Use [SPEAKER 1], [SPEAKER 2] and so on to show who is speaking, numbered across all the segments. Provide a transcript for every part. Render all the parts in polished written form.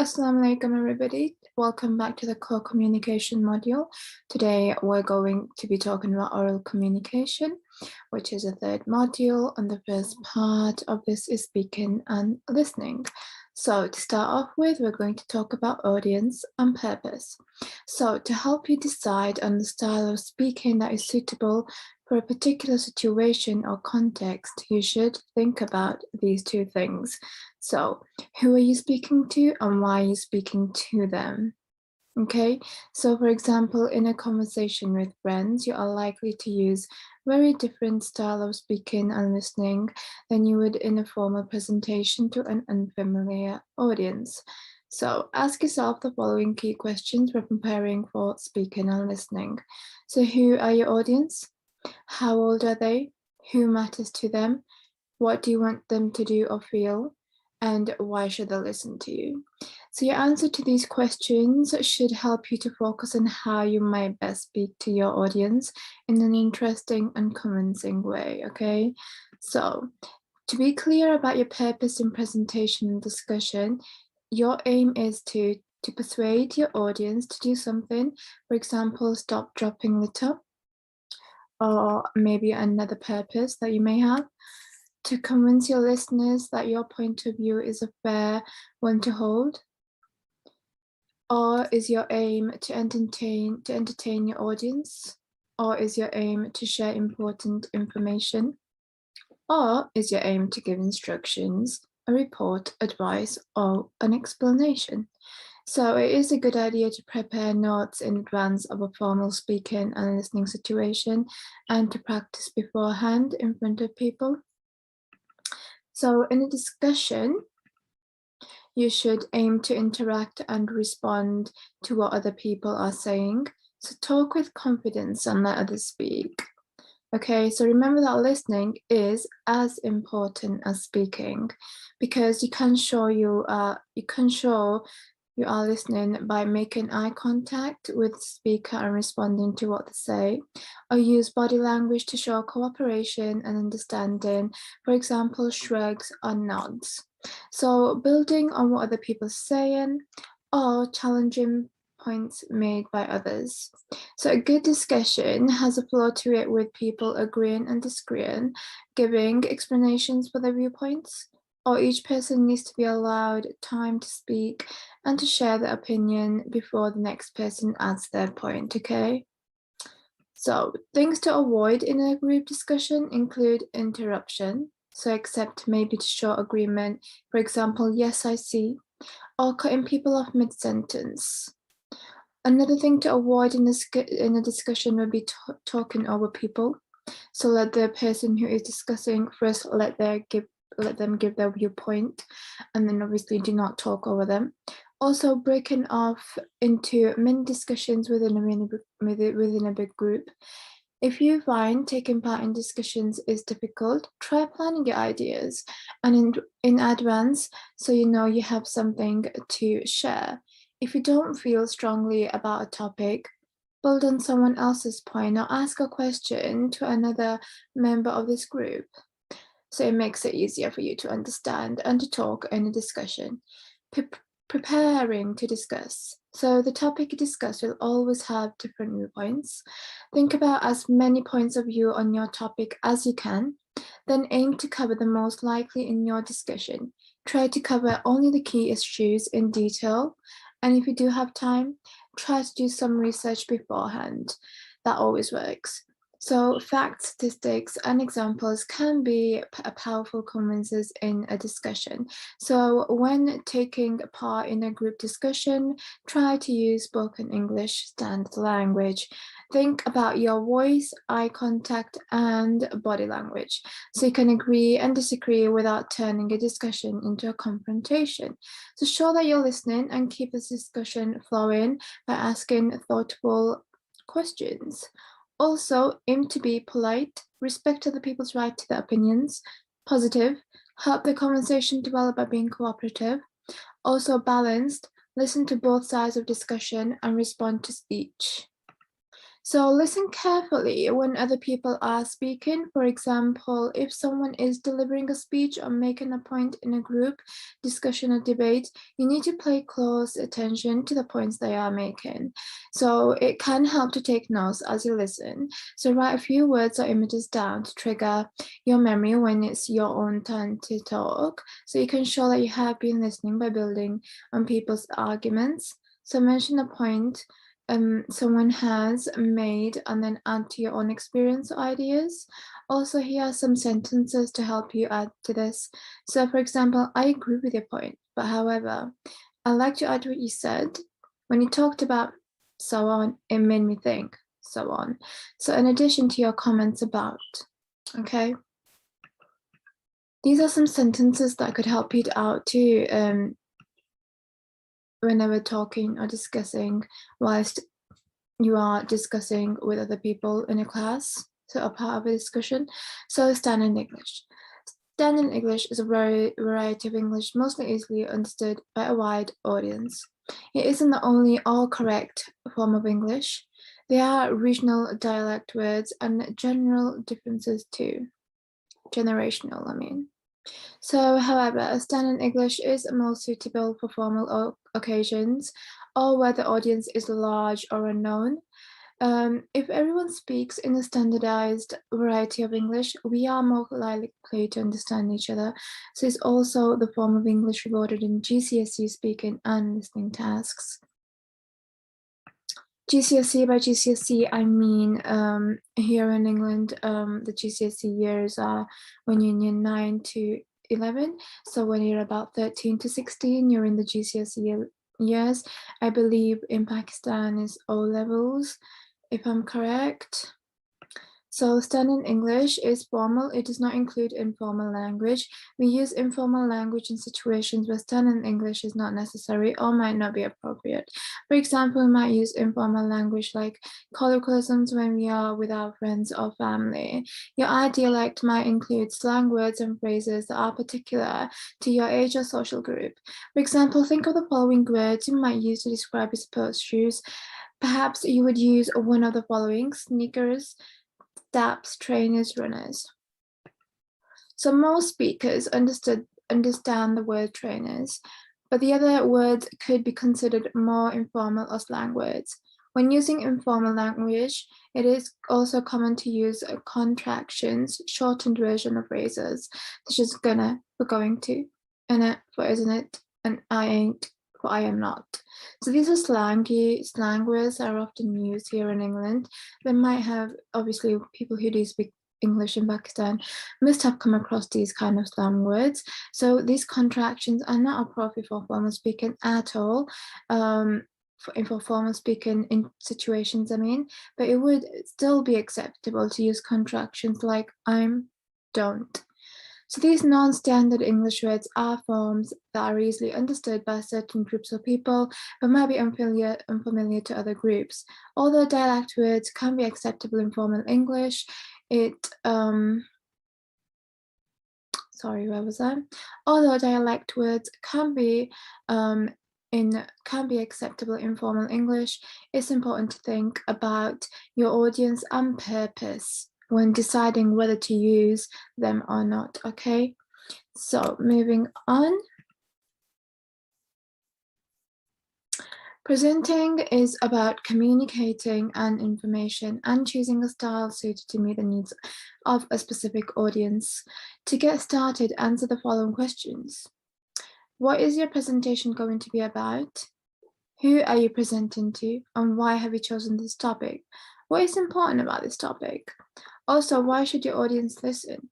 [SPEAKER 1] Assalamu alaikum everybody. Welcome back to the core communication module. Today we're going to be talking about oral communication, which is a third module, and the first part of this is speaking and listening. So to start off with, we're going to talk about audience and purpose. So to help you decide on the style of speaking that is suitable for a particular situation or context, you should think about these two things. So who are you speaking to and why are you speaking to them? Okay, so for example, in a conversation with friends, you are likely to use very different style of speaking and listening than you would in a formal presentation to an unfamiliar audience. So ask yourself the following key questions when preparing for speaking and listening. So who are your audience? How old are they? Who matters to them? What do you want them to do or feel? And why should they listen to you? So your answer to these questions should help you to focus on how you might best speak to your audience in an interesting and convincing way, okay? So to be clear about your purpose in presentation and discussion, your aim is to persuade your audience to do something, for example, stop dropping litter, or maybe another purpose that you may have, to convince your listeners that your point of view is a fair one to hold? Or is your aim to entertain your audience? Or is your aim to share important information? Or is your aim to give instructions, a report, advice, or an explanation? So it is a good idea to prepare notes in advance of a formal speaking and listening situation and to practice beforehand in front of people. So in a discussion, you should aim to interact and respond to what other people are saying. So talk with confidence and let others speak. Okay, so remember that listening is as important as speaking, because you can show you are listening by making eye contact with the speaker and responding to what they say, or use body language to show cooperation and understanding, for example, shrugs or nods. So building on what other people are saying or challenging points made by others. So a good discussion has a flow to it with people agreeing and disagreeing, giving explanations for their viewpoints, or each person needs to be allowed time to speak and to share their opinion before the next person adds their point, okay? So things to avoid in a group discussion include interruption. So accept maybe to show agreement, for example, yes, I see, or cutting people off mid-sentence. Another thing to avoid in a discussion would be talking over people. So let the person who is discussing first let them give their viewpoint, and then obviously do not talk over them. Also, breaking off into mini discussions within a big group. If you find taking part in discussions is difficult, try planning your ideas and in advance so you know you have something to share. If you don't feel strongly about a topic, build on someone else's point or ask a question to another member of this group. So it makes it easier for you to understand and to talk in a discussion. Preparing to discuss. So the topic you discuss will always have different viewpoints. Think about as many points of view on your topic as you can, then aim to cover the most likely in your discussion. Try to cover only the key issues in detail, and if you do have time, try to do some research beforehand. That always works. So facts, statistics, and examples can be powerful convincers in a discussion. So when taking part in a group discussion, try to use spoken English standard language. Think about your voice, eye contact, and body language, so you can agree and disagree without turning a discussion into a confrontation. So show that you're listening and keep this discussion flowing by asking thoughtful questions. Also, aim to be polite, respect other people's right to their opinions, positive, help the conversation develop by being cooperative, also balanced, listen to both sides of discussion and respond to each. So listen carefully when other people are speaking. For example, if someone is delivering a speech or making a point in a group discussion or debate, you need to pay close attention to the points they are making. So it can help to take notes as you listen. So write a few words or images down to trigger your memory when it's your own turn to talk. So you can show that you have been listening by building on people's arguments. So mention a point someone has made and then add to your own experience or ideas. Also, here are some sentences to help you add to this. So, for example, I agree with your point, but however, I'd like to add what you said. When you talked about so on, it made me think so on. So, in addition to your comments about, okay, these are some sentences that could help you out too. Whenever talking or discussing whilst you are discussing with other people in a class, so a part of a discussion. So standard English. Standard English is a variety of English mostly easily understood by a wide audience. It isn't the only all correct form of English. There are regional dialect words and general differences too. Generational, I mean. So, however, standard English is most suitable for formal occasions or where the audience is large or unknown. If everyone speaks in a standardized variety of English, we are more likely to understand each other. So it's also the form of English rewarded in GCSE speaking and listening tasks. GCSE, by GCSE, I mean here in England, the GCSE years are when you're in year 9 to 11. So when you're about 13 to 16, you're in the GCSE years. I believe in Pakistan is O levels, if I'm correct. So standard English is formal. It does not include informal language. We use informal language in situations where standard English is not necessary or might not be appropriate. For example, we might use informal language like colloquialisms when we are with our friends or family. Your dialect might include slang words and phrases that are particular to your age or social group. For example, think of the following words you might use to describe your sports shoes. Perhaps you would use one of the following: sneakers, steps, trainers, runners. So most speakers understand the word trainers, but the other words could be considered more informal or slang words. When using informal language, it is also common to use contractions, shortened version of phrases, such as gonna for going to, and it for isn't it, and I ain't for I am not. So these are slang words that are often used here in England. They might have, obviously, people who do speak English in Pakistan must have come across these kind of slang words. So these contractions are not appropriate for formal speaking at all. For formal speaking in situations, I mean, but it would still be acceptable to use contractions like I'm, don't. So these non-standard English words are forms that are easily understood by certain groups of people, but might be unfamiliar to other groups. Although dialect words can be acceptable in formal English, sorry, where was I? Although dialect words can be acceptable in formal English, it's important to think about your audience and purpose when deciding whether to use them or not, okay? So moving on. Presenting is about communicating and information and choosing a style suited to meet the needs of a specific audience. To get started, answer the following questions. What is your presentation going to be about? Who are you presenting to, and why have you chosen this topic? What is important about this topic? Also, why should your audience listen?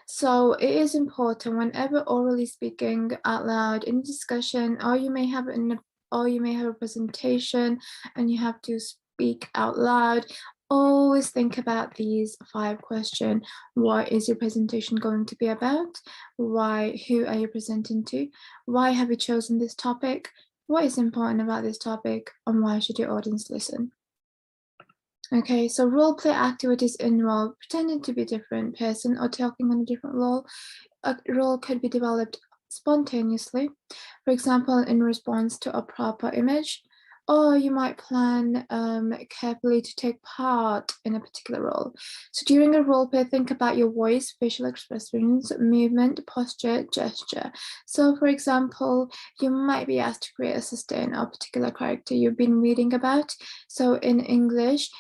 [SPEAKER 1] So it is important whenever orally speaking out loud in discussion, or you may have a presentation and you have to speak out loud, always think about these 5 questions. What is your presentation going to be about? Why? Who are you presenting to? Why have you chosen this topic? What is important about this topic? And why should your audience listen? Okay, so role play activities involve pretending to be a different person or talking on a different role. A role could be developed spontaneously, for example, in response to a proper image, or you might plan carefully to take part in a particular role. So during a role play, think about your voice, facial expressions, movement, posture, gesture. So for example, you might be asked to create a sustain a particular character you've been reading about. So in English,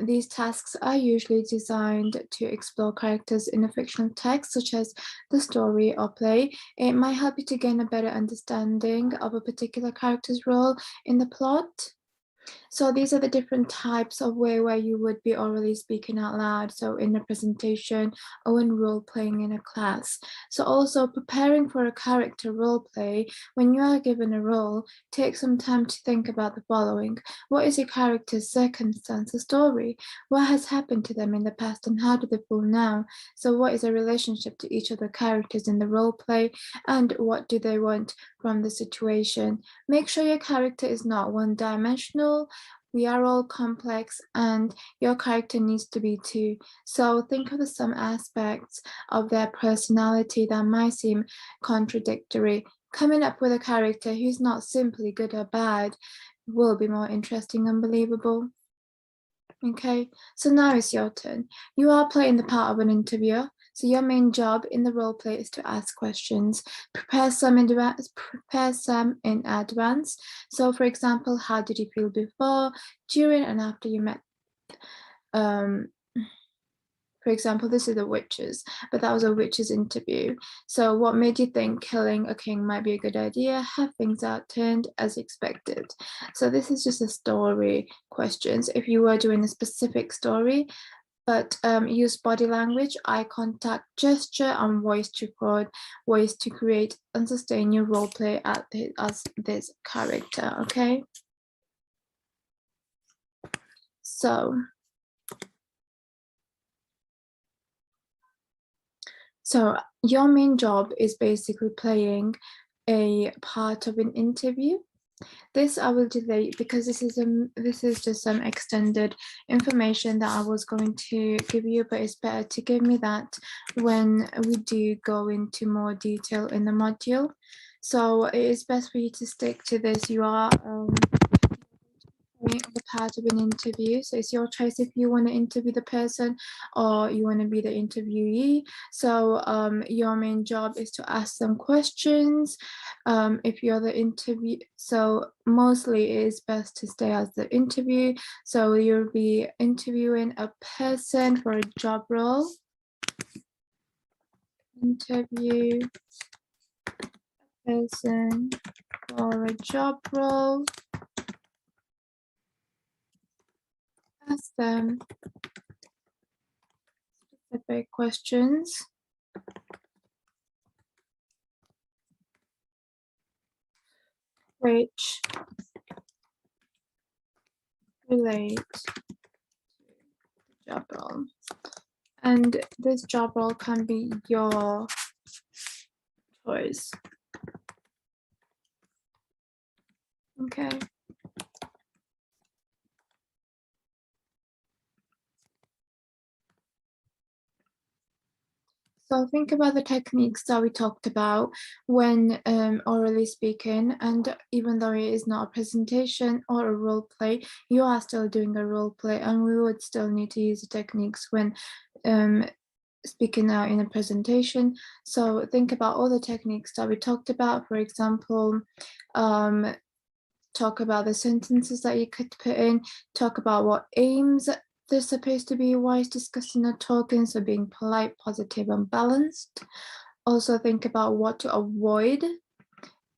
[SPEAKER 1] these tasks are usually designed to explore characters in a fictional text, such as the story or play. It might help you to gain a better understanding of a particular character's role in the plot. So these are the different types of way where you would be orally speaking out loud. So in a presentation or when role playing in a class. So also preparing for a character role play, when you are given a role, take some time to think about the following. What is your character's circumstance, the story? What has happened to them in the past and how do they feel now? So what is a relationship to each of the characters in the role play and what do they want from the situation? Make sure your character is not one-dimensional. We are all complex and your character needs to be too. So think of some aspects of their personality that might seem contradictory. Coming up with a character who's not simply good or bad will be more interesting and believable. Okay, so now it's your turn. You are playing the part of an interviewer. So your main job in the role play is to ask questions. Prepare some in advance. So for example, how did you feel before, during, and after you met? For example, this is the witches, but that was a witches interview. So what made you think killing a king might be a good idea? Have things turned as expected? So this is just a story questions. If you were doing a specific story, but use body language, eye contact, gesture, and voice to record, ways to create and sustain your role play as this character, okay? So your main job is basically playing a part of an interview. This I will delete because this is just some extended information that I was going to give you, but it's better to give me that when we do go into more detail in the module. So it is best for you to stick to this. You are the part of an interview, so it's your choice if you want to interview the person or you want to be the interviewee. So your main job is to ask them questions. If you're the interview, so mostly it is best to stay as the interview. So you'll be interviewing a person for a job role. Interview a person for a job role. Ask them specific questions. Which relate to the job role. And this job role can be your choice. Okay. So think about the techniques that we talked about when orally speaking, and even though it is not a presentation or a role play, you are still doing a role play, and we would still need to use the techniques when speaking out in a presentation. So think about all the techniques that we talked about. For example, talk about the sentences that you could put in, talk about what aims they're supposed to be while discussing or talking, so being polite, positive, and balanced. Also think about what to avoid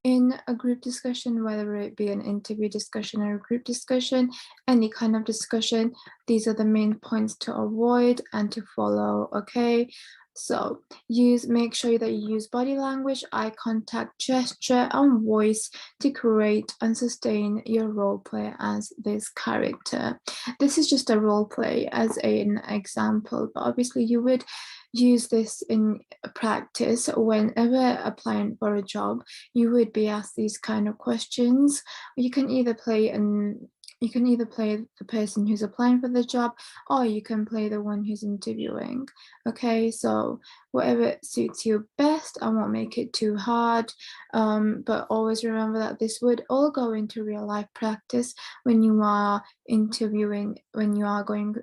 [SPEAKER 1] in a group discussion, whether it be an interview discussion or a group discussion, any kind of discussion. These are the main points to avoid and to follow, okay? So make sure that you use body language, eye contact, gesture, and voice to create and sustain your role play as this character. This is just a role play as an example, but obviously you would use this in practice whenever applying for a job. You would be asked these kind of questions. You can either play you can either play the person who's applying for the job, or you can play the one who's interviewing. Okay, so whatever suits you best. I won't make it too hard, but always remember that this would all go into real life practice when you are interviewing, when you are going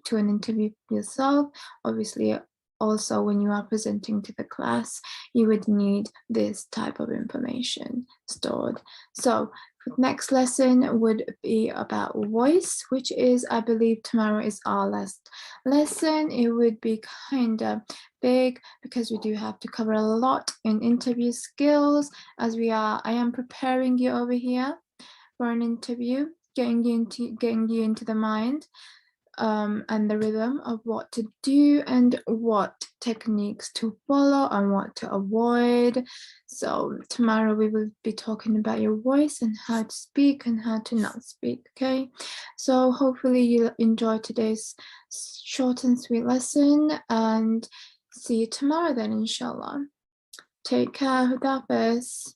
[SPEAKER 1] to an interview yourself. Obviously, also when you are presenting to the class, you would need this type of information stored. So next lesson would be about voice, which is, I believe tomorrow is our last lesson. It would be kind of big because we do have to cover a lot in interview skills, as I am preparing you over here for an interview, getting you into the mind and the rhythm of what to do and what techniques to follow and what to avoid. So tomorrow we will be talking about your voice and how to speak and how to not speak. Okay, so hopefully you enjoy today's short and sweet lesson, and see you tomorrow then, inshallah. Take care. Huda Hafiz.